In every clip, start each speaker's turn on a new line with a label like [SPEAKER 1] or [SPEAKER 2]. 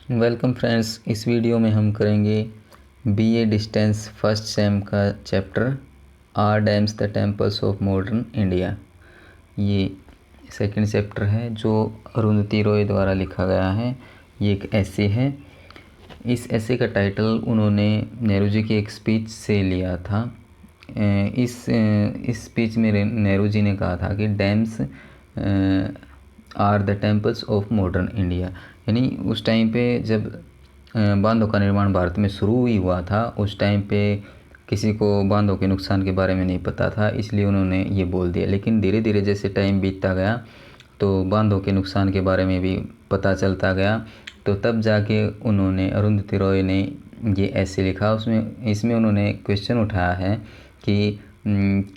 [SPEAKER 1] Welcome friends. इस video में हम करेंगे बीए डिस्टेंस फर्स्ट सेम का chapter are dams the temples of modern India. ये सेकंड चैप्टर है जो अरुंधति रॉय द्वारा लिखा गया है। ये एक ऐसे है। इस ऐसे का टाइटल उन्होंने नेहरू जी की एक स्पीच से लिया था। इस स्पीच में नेहरू जी ने कहा था कि dams are the temples of modern India. यानी उस टाइम पे जब बांधों का निर्माण भारत में शुरू ही हुआ था, उस टाइम पे किसी को बांधों के नुकसान के बारे में नहीं पता था, इसलिए उन्होंने ये बोल दिया। लेकिन धीरे धीरे जैसे टाइम बीतता गया तो बांधों के नुकसान के बारे में भी पता चलता गया। तो तब जाके उन्होंने अरुंधति रॉय ने ये ऐसे लिखा। इसमें उन्होंने क्वेश्चन उठाया है कि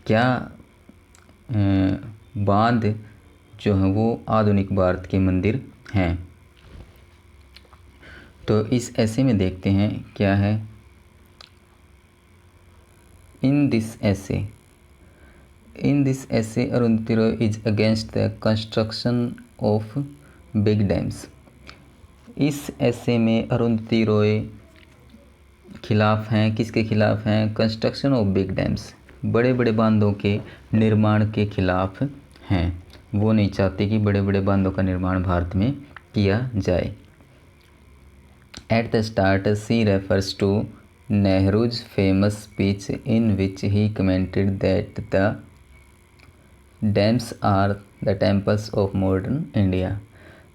[SPEAKER 1] क्या बांध जो है वो आधुनिक भारत के मंदिर हैं। तो इस ऐसे में देखते हैं क्या है। इन दिस ऐसे Arundhati Roy is against the construction of big dams. इस ऐसे में अरुंधति रॉय खिलाफ हैं। किसके खिलाफ हैं? कंस्ट्रक्शन ऑफ बिग डैम्स, बड़े बड़े बांधों के निर्माण के खिलाफ हैं। वो नहीं चाहते कि बड़े बड़े बांधों का निर्माण भारत में किया जाए। At the start, she refers to Nehru's famous speech in which he commented that the dams are the temples of modern India.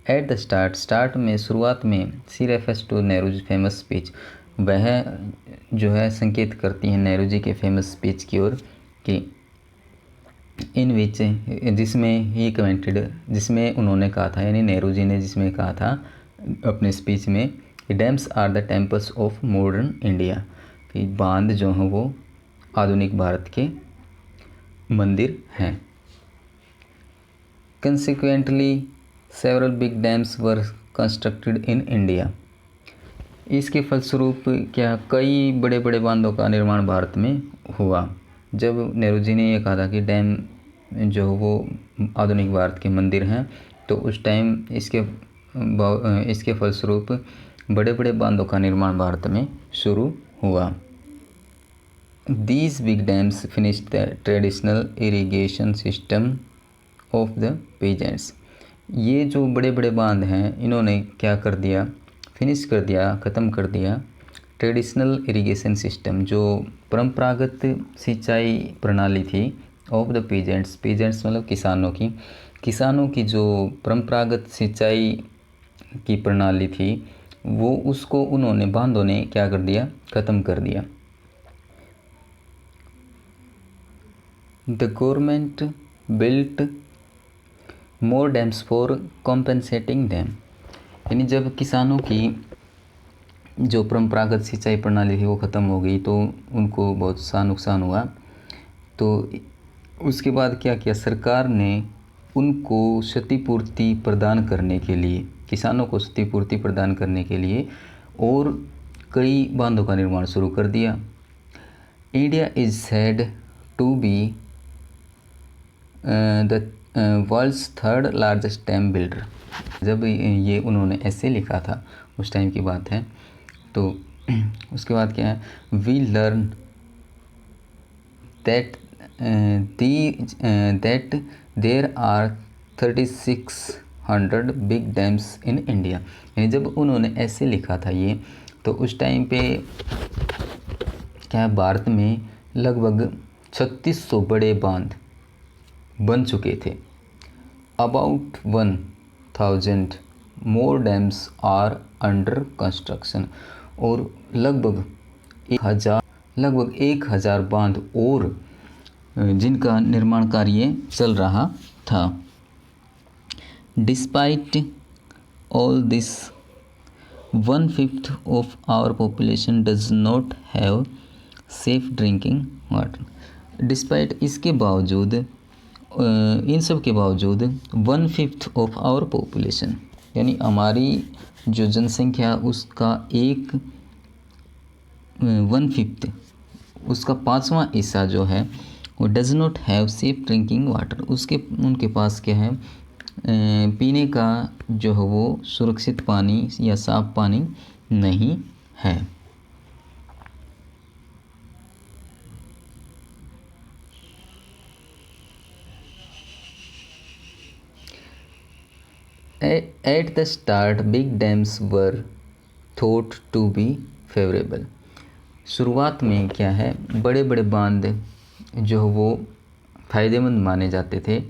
[SPEAKER 1] At the start में शुरुआत में she refers to Nehru's famous speech, वह जो है संकेत करती हैं नेहरू जी के फेमस स्पीच की ओर कि इन विच जिसमें ही कमेंटेड, जिसमें उन्होंने कहा था, यानी नेहरू जी ने जिसमें कहा था अपने स्पीच में, dams are the temples of modern India, कि बांध जो हैं वो आधुनिक भारत के मंदिर हैं। Consequently several big dams were constructed in India. इसके फलस्वरूप क्या कई बड़े बड़े बांधों का निर्माण भारत में हुआ। जब नेहरू जी ने यह कहा था कि डैम जो वो आधुनिक भारत के मंदिर हैं, तो उस टाइम इसके फलस्वरूप बड़े बड़े बांधों का निर्माण भारत में शुरू हुआ। These big dams finished the traditional irrigation system of the peasants। ये जो बड़े बड़े बांध हैं, इन्होंने क्या कर दिया? फिनिश कर दिया, ख़त्म कर दिया ट्रेडिशनल इरिगेशन सिस्टम, जो परंपरागत सिंचाई प्रणाली थी, ऑफ द पीजेंट्स। पीजेंट्स मतलब किसानों की जो परंपरागत सिंचाई की प्रणाली थी, वो उसको उन्होंने बांधों ने क्या कर दिया? ख़त्म कर दिया। The government built more dams for compensating dam. यानी जब किसानों की जो परंपरागत सिंचाई प्रणाली थी वो ख़त्म हो गई तो उनको बहुत सा नुकसान हुआ। तो उसके बाद क्या किया? सरकार ने उनको क्षतिपूर्ति प्रदान करने के लिए, किसानों को क्षतिपूर्ति प्रदान करने के लिए और कई बांधों का निर्माण शुरू कर दिया। India is said to be the world's third largest dam builder. जब ये उन्होंने ऐसे लिखा था, उस टाइम की बात है। तो उसके बाद क्या है? We learn that there are 3600 big dams in India. यानी जब उन्होंने ऐसे लिखा था ये, तो उस टाइम पे क्या भारत में लगभग 3600 बड़े बांध बन चुके थे। About 1000 more dams are under construction. और लगभग 1000 बांध और जिनका निर्माण कार्य चल रहा था। Despite all this 1/5 of our population does not have safe drinking water. Despite इसके बावजूद, इन सब के बावजूद 1/5 ऑफ आवर पॉपुलेशन, यानी हमारी जो जनसंख्या उसका 1/5, उसका 5वां हिस्सा जो है वो does not have safe drinking water. उनके पास क्या है? पीने का जो है वो सुरक्षित पानी या साफ पानी नहीं है। At the start, big dams were thought to be favorable. शुरुआत में क्या है, बड़े बड़े बांध जो वो फ़ायदेमंद माने जाते थे।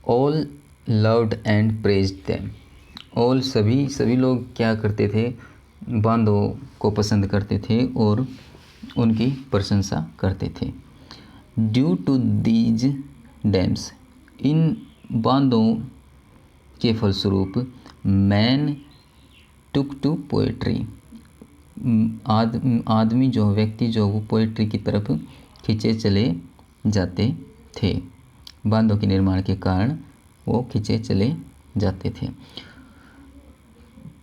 [SPEAKER 1] All loved and praised them. All सभी लोग क्या करते थे, बांधों को पसंद करते थे और उनकी प्रशंसा करते थे। Due to these dams, इन बांधों के फलस्वरूप मैन टुक टू पोएट्री, आदमी जो व्यक्ति जो वो पोएट्री की तरफ खींचे चले जाते थे। बांधों के निर्माण के कारण वो खींचे चले जाते थे।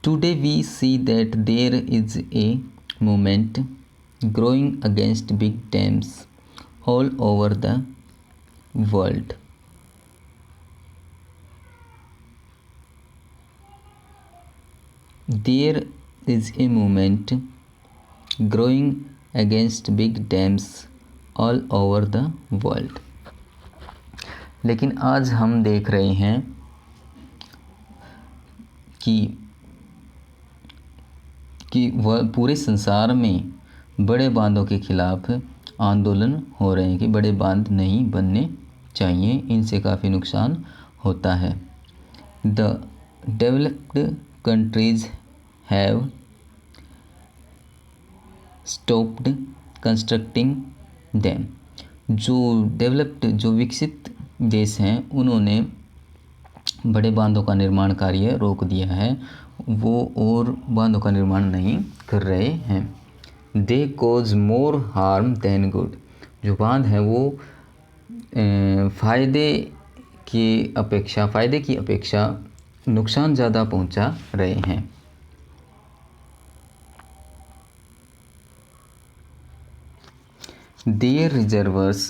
[SPEAKER 1] Today we see that there is a movement growing against big dams all over the world. There is a movement growing against big dams all over the world. लेकिन आज हम देख रहे हैं कि वह पूरे संसार में बड़े बांधों के खिलाफ आंदोलन हो रहे हैं कि बड़े बांध नहीं बनने चाहिए, इनसे काफ़ी नुकसान होता है। The developed countries have stopped constructing them. जो विकसित देश हैं उन्होंने बड़े बांधों का निर्माण कार्य रोक दिया है, वो और बांधों का निर्माण नहीं कर रहे हैं। They cause more harm than good. जो बांध हैं वो फ़ायदे की अपेक्षा नुकसान ज़्यादा पहुंचा रहे हैं। Their reservoirs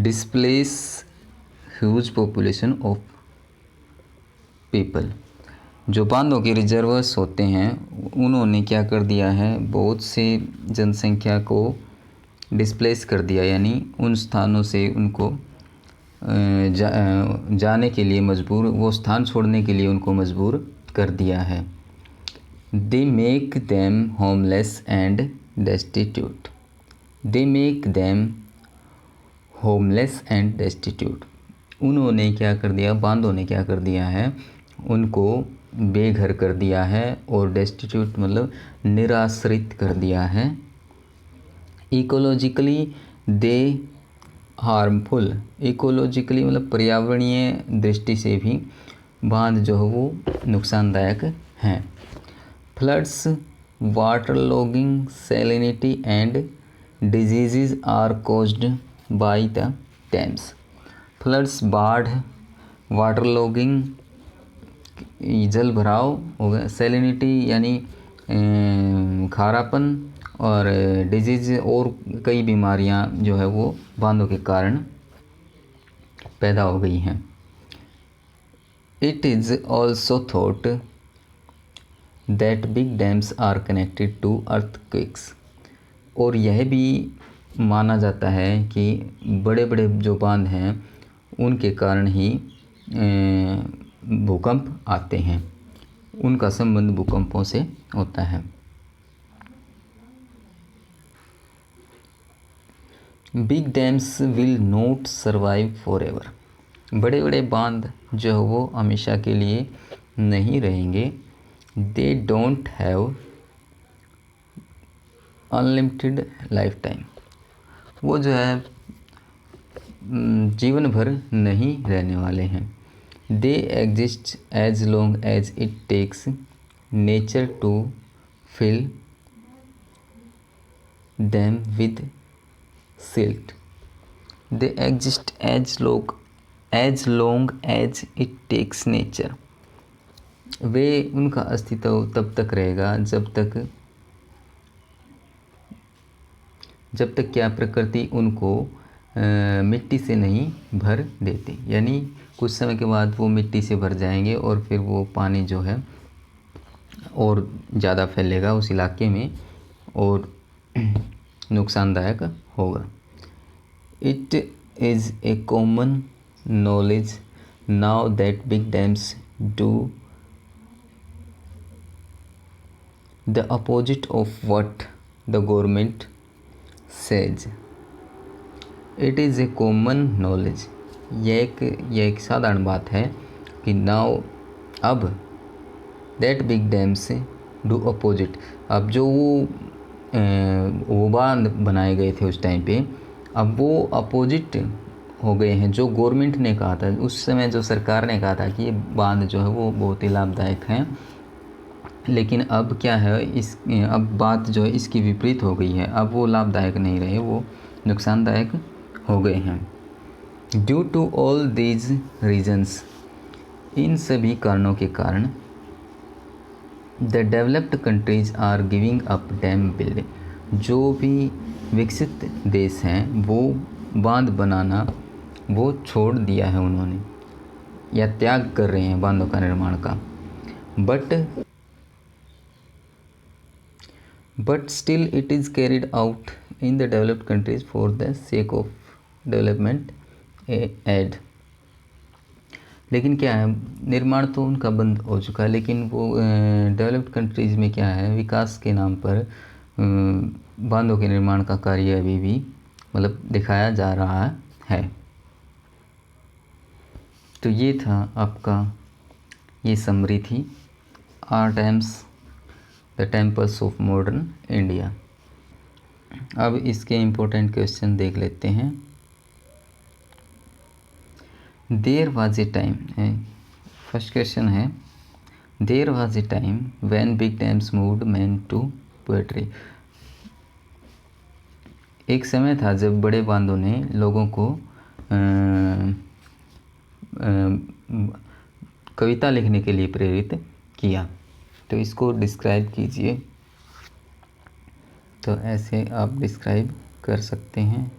[SPEAKER 1] displace huge population of people. जो बांधों के रिजर्वर्स होते हैं उन्होंने क्या कर दिया है, बहुत से जनसंख्या को डिस्प्लेस कर दिया, यानी उन स्थानों से उनको जाने के लिए मजबूर, वो स्थान छोड़ने के लिए उनको मजबूर कर दिया है। दे make them homeless and destitute. They make them homeless and destitute. उन्होंने क्या कर दिया, बांधों ने क्या कर दिया है, उनको बेघर कर दिया है और डेस्टिट्यूट मतलब निराश्रित कर दिया है। इकोलॉजिकली दे हार्मफुल। इकोलॉजिकली मतलब पर्यावरणीय दृष्टि से भी बांध जो है वो नुकसानदायक हैं। Floods, water logging, salinity and diseases are caused by the dams. Floods बाढ़, वाटर लॉगिंग जल भराव हो गया, सैलिनिटी यानी खारापन, और डिजीज़ और कई बीमारियां जो है वो बांधों के कारण पैदा हो गई हैं। It is also thought that big dams are connected to earthquakes. और यह भी माना जाता है कि बड़े बड़े जो बांध हैं उनके कारण ही भूकंप आते हैं, उनका संबंध भूकंपों से होता है। Big dams will not survive for ever. बड़े बड़े बांध जो है वो हमेशा के लिए नहीं रहेंगे। They don't have unlimited life time. वो जो है जीवन भर नहीं रहने वाले हैं। They exist as long as it takes nature to fill them with silt. They exist as long as it takes nature. वे उनका अस्तित्व तब तक रहेगा जब तक क्या प्रकृति उनको मिट्टी से नहीं भर देते, यानी कुछ समय के बाद वो मिट्टी से भर जाएंगे और फिर वो पानी जो है और ज़्यादा फैलेगा उस इलाके में और नुकसानदायक होगा। It is a common knowledge now that big dams do the opposite of what the government says. It is a common knowledge, यह एक साधारण बात है कि नाउ अब that big dams do opposite, अब जो वो बांध बनाए गए थे उस टाइम पे, अब वो अपोजिट हो गए हैं। जो गवर्नमेंट ने कहा था उस समय, जो सरकार ने कहा था कि ये बांध जो है वो बहुत ही लाभदायक हैं, लेकिन अब क्या है, अब बात जो है इसकी विपरीत हो गई है। अब वो लाभदायक नहीं रहे, वो नुकसानदायक हो गए हैं। Due to all these reasons, इन सभी कारणों के कारण, the developed countries are giving up dam building, जो भी विकसित देश हैं वो बांध बनाना वो छोड़ दिया है उन्होंने, या त्याग कर रहे हैं बांधों का निर्माण का। But still it is carried out in the developed countries for the sake of development aid. लेकिन क्या है, निर्माण तो उनका बंद हो चुका है, लेकिन वो डेवलप्ड कंट्रीज़ में क्या है, विकास के नाम पर बांधों के निर्माण का कार्य अभी भी मतलब दिखाया जा रहा है। तो ये था आपका, ये समरी थी are dams the temples of modern India. अब इसके इम्पोर्टेंट क्वेश्चन देख लेते हैं। There was a time, first question है, there was a time when big dams moved man to poetry. एक समय था जब बड़े बांधों ने लोगों को कविता लिखने के लिए प्रेरित किया। तो इसको डिस्क्राइब कीजिए। तो ऐसे आप डिस्क्राइब कर सकते हैं।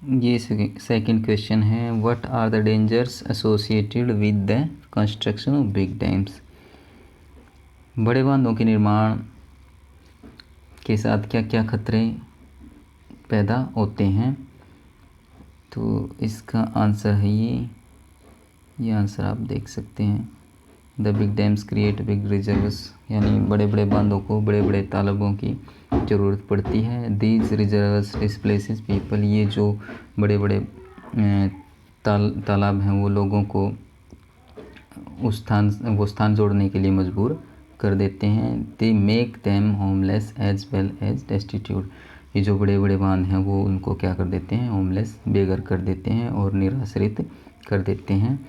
[SPEAKER 1] ये सेकंड क्वेश्चन है, what are the dangers associated with the construction of big dams. बड़े बांधों के निर्माण के साथ क्या क्या खतरे पैदा होते हैं। तो इसका आंसर है ये आंसर आप देख सकते हैं। The big dams create big reserves, यानी बड़े बड़े बांधों को, बड़े बड़े तालाबों की ज़रूरत पड़ती है। दीज रिजर्व्स डिस्प्लेसेस पीपल, ये जो बड़े बड़े तालाब हैं वो लोगों को वो स्थान जोड़ने के लिए मजबूर कर देते हैं। They make them homeless as well as destitute, ये जो बड़े बड़े बांध हैं वो उनको क्या कर देते हैं, होमलेस, बेघर कर देते हैं और निराश्रित कर देते हैं।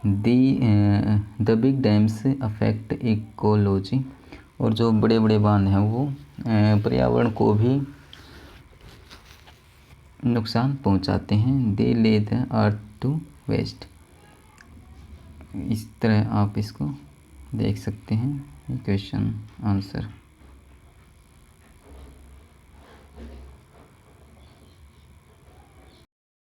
[SPEAKER 1] The big dams affect ecology, और जो बड़े बड़े बांध हैं वो पर्यावरण को भी नुकसान पहुंचाते हैं। दे ले द अर्थ टू वेस्ट, इस तरह आप इसको देख सकते हैं क्वेश्चन आंसर।